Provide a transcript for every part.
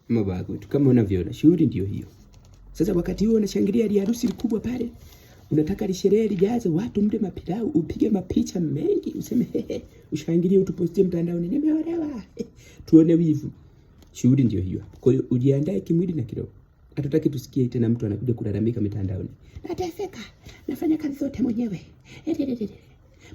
mabago tu kama unavyoona, shughuli ndio hiyo. Sasa wakati huo unashangilia ile harusi kubwa pale, unataka lisherehe lijaze watu, mle mapilau, upige mapicha mengi, useme hehe, ushangilie, utupostie mtandaoni, nimeolewa, tuone wivu. Shughuli ndio hiyo. Kwa hiyo ujiandae kimwili na kiroho. Hatutaki tusikie tena mtu anakuja kulalamika mitandaoni, nateseka, nafanya kazi zote mwenyewe,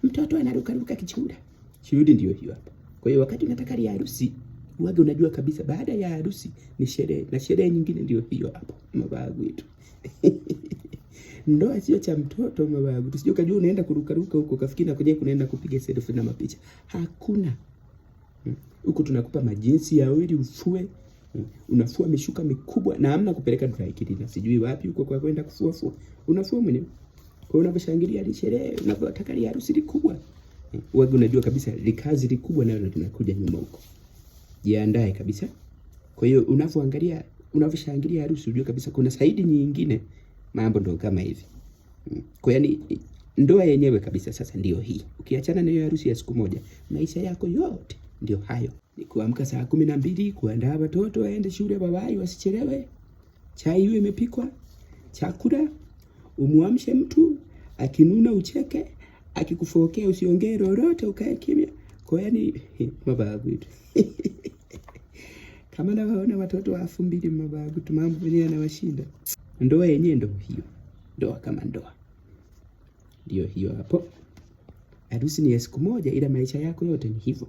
mtoto anaruka kichura. Shughuli ndio hiyo hapa. Kwa hiyo wakati unataka ile harusi, wewe unajua kabisa baada ya harusi ni sherehe, na sherehe nyingine ndio hiyo hapo, mababu yetu. Ndoa sio cha mtoto, mababu. Tusije kujua unaenda kuruka huko kafikiri na kuja kunaenda kupiga selfie na mapicha. Hakuna. Huko tunakupa majinsi ya oili ufue. Unafua mishuka mikubwa na hamna kupeleka dry cleaner. Sijui wapi huko kwa kwenda kufua. Unafua mwenyewe. Kwa hiyo unaposhangilia ile sherehe, unapotaka ile harusi kubwa, wewe unajua kabisa ile kazi kubwa nayo linakuja nyuma huko. Jiandae kabisa. Kwa hiyo unaposhangilia harusi unajua kabisa kuna saidi nyingine, mambo ndo kama hivi. Kwa yani ndoa yenyewe kabisa sasa ndio hii. Ukiachana na hiyo harusi ya siku moja, maisha yako yote ndio hayo. Ni kuamka saa 12, kuandaa watoto waende shule, babai wasichelewe. Chai iwe imepikwa, chakula, umuamshe mtu, akinuna ucheke, akikufokea usiongee lolote, ukae kimya. Kwa yani mababu yetu. Kama nawaona watoto wa 2000 mababu tu, mambo yenyewe yanawashinda. Ndoa yenyewe ndio hiyo. Ndoa kama ndoa. Ndio hiyo hapo. Harusi ni ya siku moja, ila maisha yako yote ni hivyo.